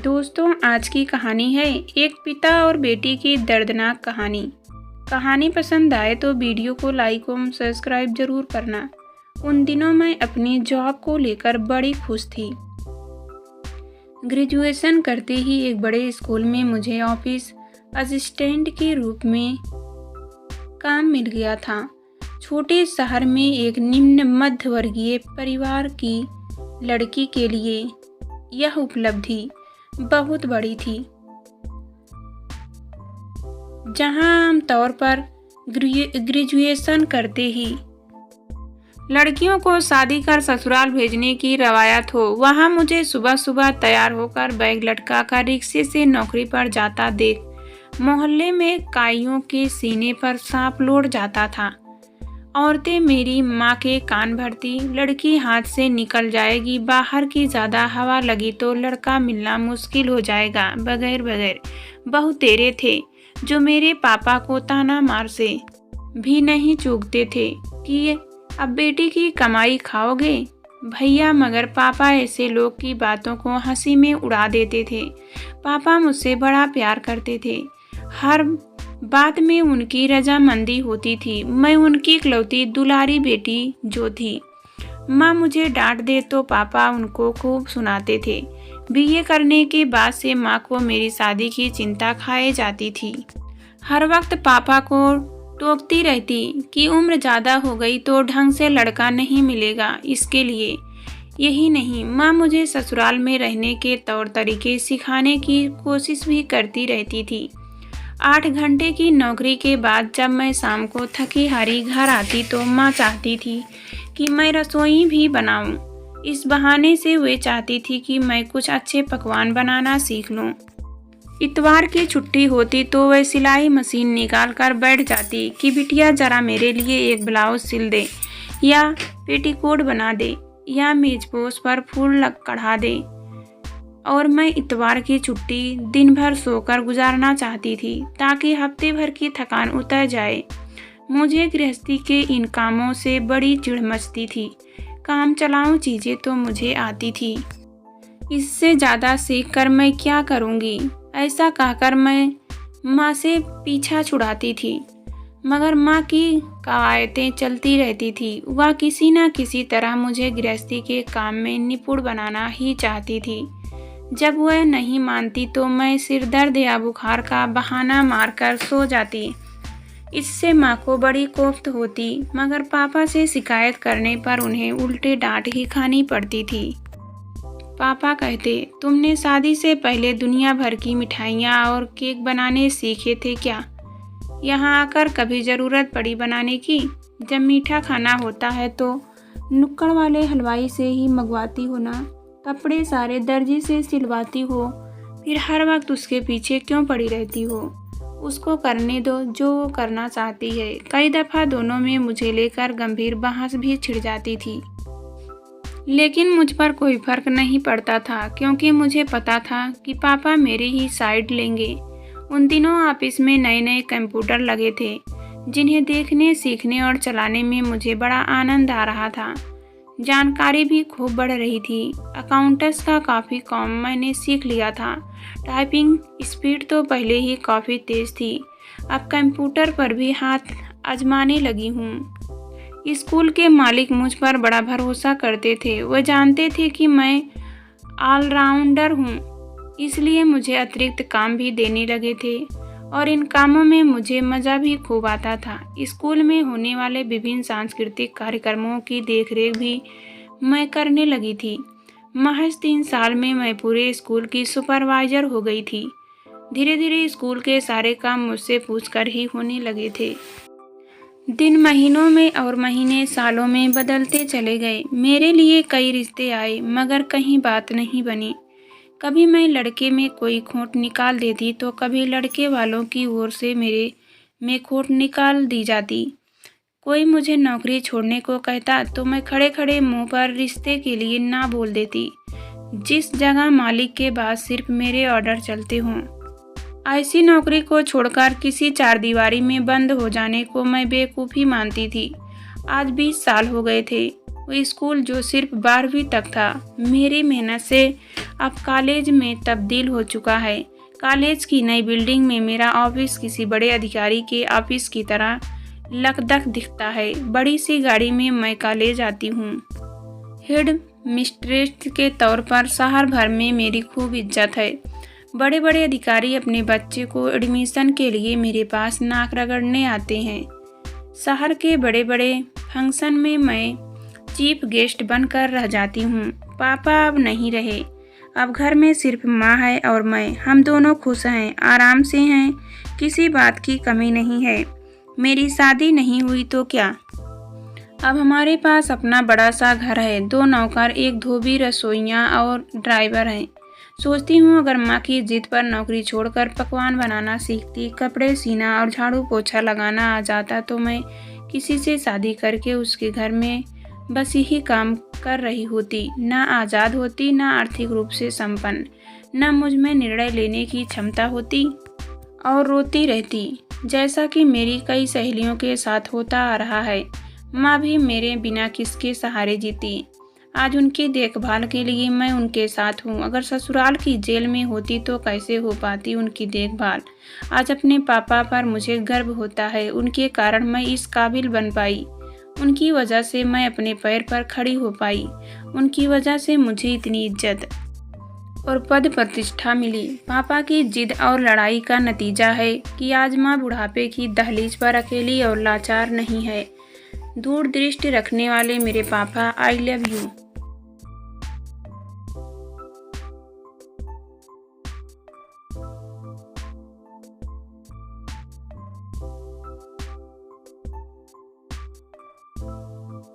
दोस्तों, आज की कहानी है एक पिता और बेटी की दर्दनाक कहानी। कहानी पसंद आए तो वीडियो को लाइक और सब्सक्राइब जरूर करना। उन दिनों मैं अपनी जॉब को लेकर बड़ी खुश थी। ग्रेजुएशन करते ही एक बड़े स्कूल में मुझे ऑफिस असिस्टेंट के रूप में काम मिल गया था। छोटे शहर में एक निम्न मध्य वर्गीय परिवार की लड़की के लिए यह उपलब्धि बहुत बड़ी थी। जहां आमतौर पर ग्रेजुएशन करते ही लड़कियों को शादी कर ससुराल भेजने की रवायत हो, वहां मुझे सुबह सुबह तैयार होकर बैग लटकाकर रिक्शे से नौकरी पर जाता देख मोहल्ले में काइयों के सीने पर सांप लौट जाता था। औरतें मेरी माँ के कान भरती, लड़की हाथ से निकल जाएगी, बाहर की ज़्यादा हवा लगी तो लड़का मिलना मुश्किल हो जाएगा, बगैर बहुतेरे थे जो मेरे पापा को ताना मार से भी नहीं चूकते थे कि अब बेटी की कमाई खाओगे भैया, मगर पापा ऐसे लोग की बातों को हंसी में उड़ा देते थे। पापा मुझसे बड़ा प्यार करते थे, हर बात में उनकी रजामंदी होती थी। मैं उनकी इकलौती दुलारी बेटी जो थी। माँ मुझे डांट दे तो पापा उनको खूब सुनाते थे। बीए करने के बाद से माँ को मेरी शादी की चिंता खाए जाती थी। हर वक्त पापा को टोकती रहती कि उम्र ज़्यादा हो गई तो ढंग से लड़का नहीं मिलेगा। इसके लिए यही नहीं, माँ मुझे ससुराल में रहने के तौर तरीके सिखाने की कोशिश भी करती रहती थी। 8 घंटे की नौकरी के बाद जब मैं शाम को थकी हारी घर आती तो माँ चाहती थी कि मैं रसोई भी बनाऊं। इस बहाने से वे चाहती थी कि मैं कुछ अच्छे पकवान बनाना सीख लूं। इतवार की छुट्टी होती तो वह सिलाई मशीन निकाल कर बैठ जाती कि बिटिया जरा मेरे लिए एक ब्लाउज सिल दे, या पेटीकोट बना दे, या मेजपोश पर फूल कढ़ा दे। और मैं इतवार की छुट्टी दिन भर सोकर गुजारना चाहती थी ताकि हफ्ते भर की थकान उतर जाए। मुझे गृहस्थी के इन कामों से बड़ी चिढ़ मचती थी। काम चलाऊं चीज़ें तो मुझे आती थी, इससे ज़्यादा सीख कर मैं क्या करूंगी, ऐसा कहकर मैं माँ से पीछा छुड़ाती थी। मगर माँ की कवायतें चलती रहती थी। वह किसी न किसी तरह मुझे गृहस्थी के काम में निपुण बनाना ही चाहती थी। जब वह नहीं मानती तो मैं सिर दर्द या बुखार का बहाना मारकर सो जाती। इससे माँ को बड़ी कोफ्त होती, मगर पापा से शिकायत करने पर उन्हें उल्टे डांट ही खानी पड़ती थी। पापा कहते, तुमने शादी से पहले दुनिया भर की मिठाइयाँ और केक बनाने सीखे थे क्या? यहाँ आकर कभी ज़रूरत पड़ी बनाने की? जब मीठा खाना होता है तो नुक्कड़ वाले हलवाई से ही मंगवाती हो ना? कपड़े सारे दर्जी से सिलवाती हो, फिर हर वक्त उसके पीछे क्यों पड़ी रहती हो? उसको करने दो जो वो करना चाहती है। कई दफ़ा दोनों में मुझे लेकर गंभीर बहस भी छिड़ जाती थी, लेकिन मुझ पर कोई फर्क नहीं पड़ता था क्योंकि मुझे पता था कि पापा मेरी ही साइड लेंगे। उन दिनों ऑफिस में नए नए कंप्यूटर लगे थे जिन्हें देखने, सीखने और चलाने में मुझे बड़ा आनंद आ रहा था। जानकारी भी खूब बढ़ रही थी। अकाउंटेंट्स का काफ़ी काम मैंने सीख लिया था। टाइपिंग स्पीड तो पहले ही काफ़ी तेज़ थी, अब कंप्यूटर पर भी हाथ आजमाने लगी हूँ। स्कूल के मालिक मुझ पर बड़ा भरोसा करते थे। वह जानते थे कि मैं ऑलराउंडर हूँ, इसलिए मुझे अतिरिक्त काम भी देने लगे थे और इन कामों में मुझे मज़ा भी खूब आता था। स्कूल में होने वाले विभिन्न सांस्कृतिक कार्यक्रमों की देखरेख भी मैं करने लगी थी। महज 3 साल में मैं पूरे स्कूल की सुपरवाइज़र हो गई थी। धीरे धीरे स्कूल के सारे काम मुझसे पूछकर ही होने लगे थे। दिन महीनों में और महीने सालों में बदलते चले गए। मेरे लिए कई रिश्ते आए, मगर कहीं बात नहीं बनी। कभी मैं लड़के में कोई खोट निकाल देती तो कभी लड़के वालों की ओर से मेरे में खोट निकाल दी जाती। कोई मुझे नौकरी छोड़ने को कहता तो मैं खड़े खड़े मुंह पर रिश्ते के लिए ना बोल देती, जिस जगह मालिक के बाद सिर्फ मेरे ऑर्डर चलते हों। ऐसी नौकरी को छोड़कर किसी चारदीवारी में बंद हो जाने को मैं बेवकूफ़ी मानती थी। आज 20 साल हो गए थे वो स्कूल जो सिर्फ 12वीं तक था, मेरी मेहनत से अब कॉलेज में तब्दील हो चुका है। कॉलेज की नई बिल्डिंग में मेरा ऑफिस किसी बड़े अधिकारी के ऑफिस की तरह लकदक दिखता है। बड़ी सी गाड़ी में मैं कॉलेज आती हूँ। हेड मिस्ट्रेस के तौर पर शहर भर में मेरी खूब इज्जत है। बड़े बड़े अधिकारी अपने बच्चे को एडमिशन के लिए मेरे पास नाक रगड़ने आते हैं। शहर के बड़े बड़े फंक्शन में मैं चीफ गेस्ट बनकर रह जाती हूँ। पापा अब नहीं रहे, अब घर में सिर्फ माँ है और मैं। हम दोनों खुश हैं, आराम से हैं, किसी बात की कमी नहीं है। मेरी शादी नहीं हुई तो क्या, अब हमारे पास अपना बड़ा सा घर है, 2 नौकर, एक धोबी, रसोइयाँ और ड्राइवर हैं। सोचती हूँ अगर माँ की जिद पर नौकरी छोड़कर पकवान बनाना सीखती, कपड़े सीना और झाड़ू पोछा लगाना आ जाता तो मैं किसी से शादी करके उसके घर में बस यही काम कर रही होती। ना आज़ाद होती, ना आर्थिक रूप से संपन्न, ना मुझ में निर्णय लेने की क्षमता होती, और रोती रहती जैसा कि मेरी कई सहेलियों के साथ होता आ रहा है। माँ भी मेरे बिना किसके सहारे जीती। आज उनकी देखभाल के लिए मैं उनके साथ हूँ। अगर ससुराल की जेल में होती तो कैसे हो पाती उनकी देखभाल। आज अपने पापा पर मुझे गर्व होता है, उनके कारण मैं इस काबिल बन पाई। उनकी वजह से मैं अपने पैर पर खड़ी हो पाई। उनकी वजह से मुझे इतनी इज्जत और पद प्रतिष्ठा मिली। पापा की जिद और लड़ाई का नतीजा है कि आज माँ बुढ़ापे की दहलीज पर अकेली और लाचार नहीं है। दूरदृष्टि रखने वाले मेरे पापा, आई लव यू।